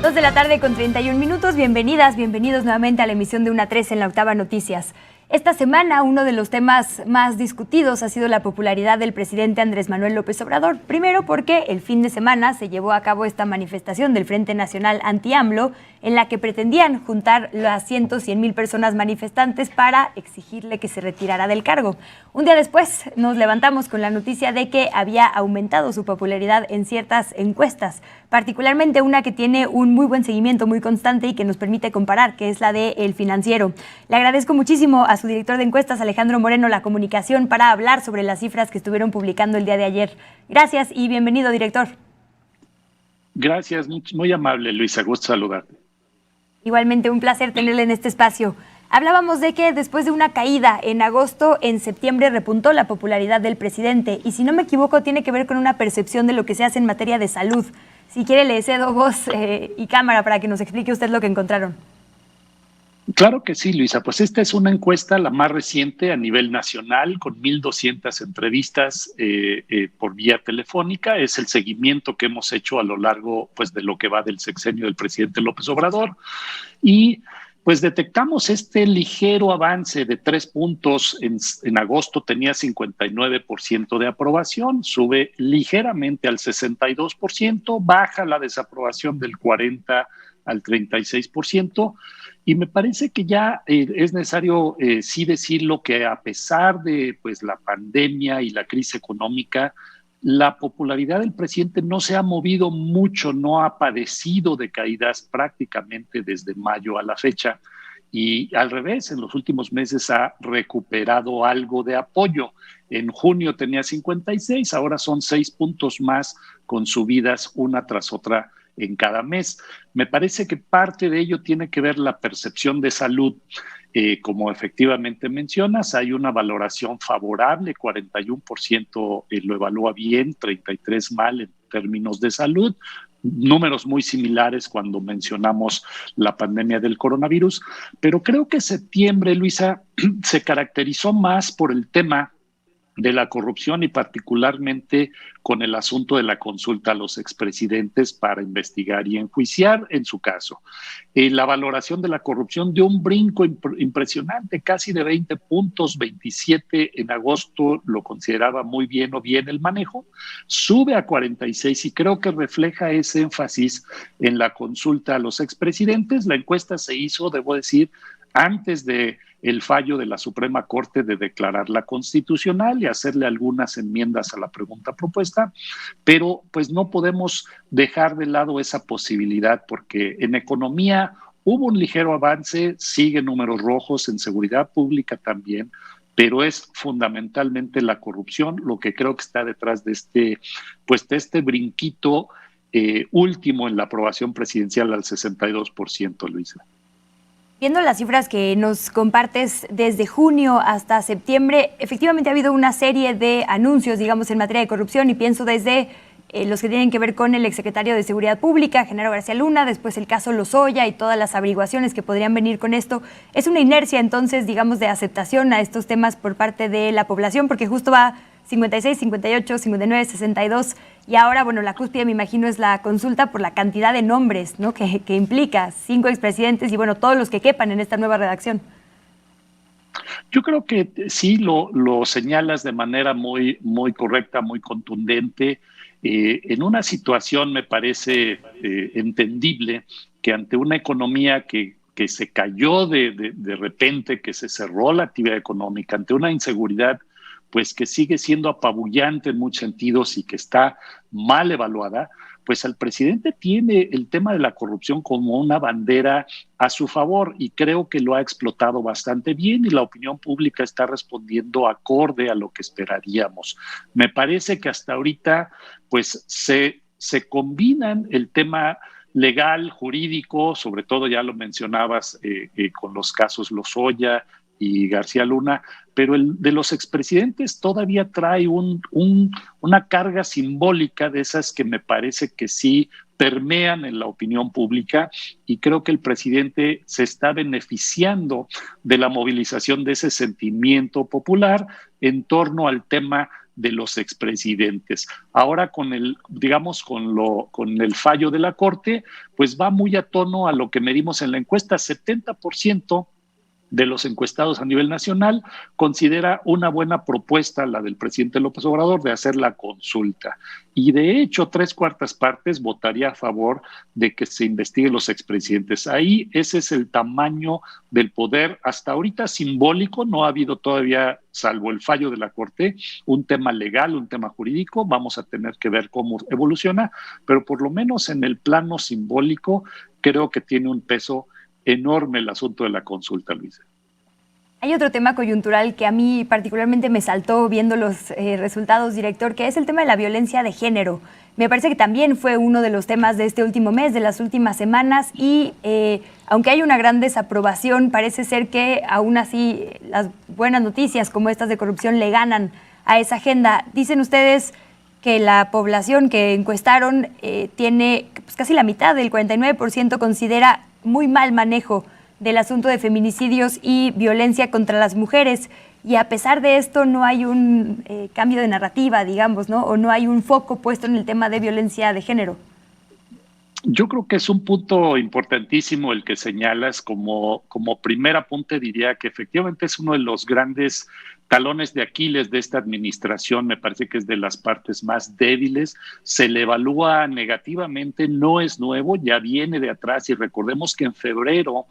2 de la tarde con 31 minutos. Bienvenidas, bienvenidos nuevamente a la emisión de Una 3 en la Octava Noticias. Esta semana uno de los temas más discutidos ha sido la popularidad del presidente Andrés Manuel López Obrador. Primero porque el fin de semana se llevó a cabo esta manifestación del Frente Nacional Anti-AMLO en la que pretendían juntar las 100,000 personas manifestantes para exigirle que se retirara del cargo. Un día después nos levantamos con la noticia de que había aumentado su popularidad en ciertas encuestas, particularmente una que tiene un muy buen seguimiento, muy constante y que nos permite comparar, que es la de El Financiero. Le agradezco muchísimo a su director de encuestas, Alejandro Moreno, la comunicación para hablar sobre las cifras que estuvieron publicando el día de ayer. Gracias y bienvenido, director. Gracias, muy amable, Luisa, gusto saludarte. Igualmente, un placer tenerle en este espacio. Hablábamos de que después de una caída en agosto, en septiembre repuntó la popularidad del presidente y si no me equivoco tiene que ver con una percepción de lo que se hace en materia de salud. Si quiere le cedo voz y cámara para que nos explique usted lo que encontraron. Claro que sí, Luisa. Pues esta es una encuesta, la más reciente a nivel nacional, con 1,200 entrevistas por vía telefónica. Es el seguimiento que hemos hecho a lo largo pues, de lo que va del sexenio del presidente López Obrador. Y pues detectamos este ligero avance de 3 puntos. En agosto tenía 59% de aprobación, sube ligeramente al 62%, baja la desaprobación del 40% al 36%. Y me parece que ya es necesario sí decirlo que a pesar de pues, la pandemia y la crisis económica, la popularidad del presidente no se ha movido mucho, no ha padecido de caídas prácticamente desde mayo a la fecha. Y al revés, en los últimos meses ha recuperado algo de apoyo. En junio tenía 56, ahora son 6 puntos más con subidas una tras otra en cada mes. Me parece que parte de ello tiene que ver la percepción de salud. Como efectivamente mencionas, hay una valoración favorable, 41% lo evalúa bien, 33% mal en términos de salud, números muy similares cuando mencionamos la pandemia del coronavirus, pero creo que septiembre, Luisa, se caracterizó más por el tema de la corrupción y particularmente con el asunto de la consulta a los expresidentes para investigar y enjuiciar en su caso. La valoración de la corrupción dio un brinco impresionante, casi de 20 puntos, 27 en agosto lo consideraba muy bien o bien el manejo, sube a 46 y creo que refleja ese énfasis en la consulta a los expresidentes. La encuesta se hizo, debo decir, antes de el fallo de la Suprema Corte de declararla constitucional y hacerle algunas enmiendas a la pregunta propuesta, pero pues no podemos dejar de lado esa posibilidad porque en economía hubo un ligero avance, sigue números rojos, en seguridad pública también, pero es fundamentalmente la corrupción lo que creo que está detrás de este brinquito último en la aprobación presidencial al 62%, Luisa. Viendo las cifras que nos compartes desde junio hasta septiembre, efectivamente ha habido una serie de anuncios, digamos, en materia de corrupción y pienso desde los que tienen que ver con el exsecretario de Seguridad Pública, Genaro García Luna, después el caso Lozoya y todas las averiguaciones que podrían venir con esto. Es una inercia entonces, digamos, de aceptación a estos temas por parte de la población, porque justo va 56, 58, 59, 62 y ahora, bueno, la cúspide me imagino es la consulta por la cantidad de nombres, ¿no? que implica 5 expresidentes y bueno, todos los que quepan en esta nueva redacción. Yo creo que sí lo señalas de manera muy, muy correcta, muy contundente. En una situación me parece entendible que ante una economía que se cayó de repente, que se cerró la actividad económica, ante una inseguridad pues que sigue siendo apabullante en muchos sentidos y que está mal evaluada, pues el presidente tiene el tema de la corrupción como una bandera a su favor y creo que lo ha explotado bastante bien y la opinión pública está respondiendo acorde a lo que esperaríamos. Me parece que hasta ahorita pues se combinan el tema legal, jurídico, sobre todo ya lo mencionabas con los casos Lozoya y García Luna, pero el de los expresidentes todavía trae una carga simbólica de esas que me parece que sí permean en la opinión pública y creo que el presidente se está beneficiando de la movilización de ese sentimiento popular en torno al tema de los expresidentes. Ahora con el, digamos, con el fallo de la Corte, pues va muy a tono a lo que medimos en la encuesta. 70% de los encuestados a nivel nacional considera una buena propuesta la del presidente López Obrador de hacer la consulta. Y de hecho, 3/4 votaría a favor de que se investiguen los expresidentes. Ahí ese es el tamaño del poder hasta ahorita simbólico. No ha habido todavía, salvo el fallo de la Corte, un tema legal, un tema jurídico. Vamos a tener que ver cómo evoluciona, pero por lo menos en el plano simbólico creo que tiene un peso enorme el asunto de la consulta, Luisa. Hay otro tema coyuntural que a mí particularmente me saltó viendo los resultados, director, que es el tema de la violencia de género. Me parece que también fue uno de los temas de este último mes, de las últimas semanas, y aunque hay una gran desaprobación, parece ser que aún así las buenas noticias como estas de corrupción le ganan a esa agenda. Dicen ustedes que la población que encuestaron tiene pues, casi la mitad, del 49%, considera muy mal manejo del asunto de feminicidios y violencia contra las mujeres, y a pesar de esto no hay un cambio de narrativa, digamos, ¿no? O no hay un foco puesto en el tema de violencia de género. Yo creo que es un punto importantísimo el que señalas. Como primer apunte diría que efectivamente es uno de los grandes talones de Aquiles de esta administración. Me parece que es de las partes más débiles. Se le evalúa negativamente, no es nuevo, ya viene de atrás, y recordemos que en febrero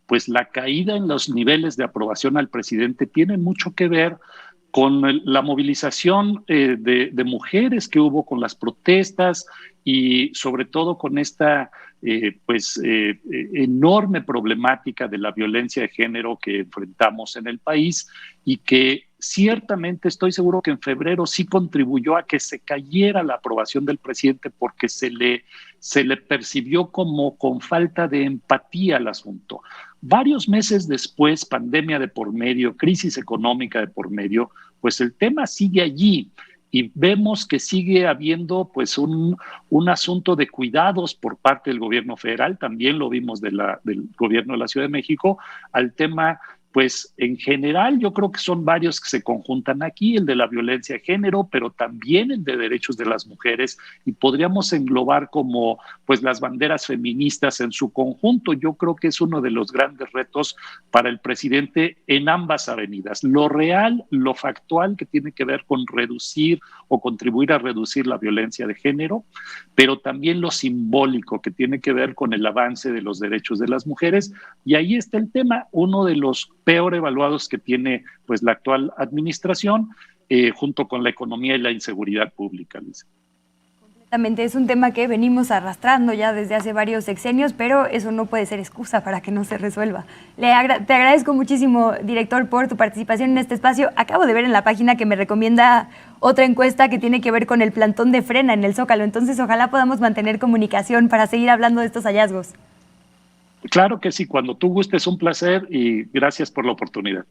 pues la caída en los niveles de aprobación al presidente tiene mucho que ver con la movilización de mujeres que hubo, con las protestas y sobre todo con esta enorme problemática de la violencia de género que enfrentamos en el país, y que ciertamente estoy seguro que en febrero sí contribuyó a que se cayera la aprobación del presidente, porque se le percibió como con falta de empatía al asunto. Varios meses después, pandemia de por medio, crisis económica de por medio, pues el tema sigue allí. Y vemos que sigue habiendo pues un asunto de cuidados por parte del gobierno federal. También lo vimos del gobierno de la Ciudad de México al tema. Pues en general yo creo que son varios que se conjuntan aquí, el de la violencia de género, pero también el de derechos de las mujeres, y podríamos englobar como pues las banderas feministas en su conjunto. Yo creo que es uno de los grandes retos para el presidente en ambas avenidas: lo real, lo factual, que tiene que ver con reducir o contribuir a reducir la violencia de género, pero también lo simbólico, que tiene que ver con el avance de los derechos de las mujeres. Y ahí está el tema, uno de los peor evaluados que tiene pues la actual administración, junto con la economía y la inseguridad pública, Luisa. Completamente, es un tema que venimos arrastrando ya desde hace varios sexenios, pero eso no puede ser excusa para que no se resuelva. Te agradezco muchísimo, director, por tu participación en este espacio. Acabo de ver en la página que me recomienda otra encuesta que tiene que ver con el plantón de frena en el Zócalo, entonces ojalá podamos mantener comunicación para seguir hablando de estos hallazgos. Claro que sí, cuando tú gustes, un placer, y gracias por la oportunidad.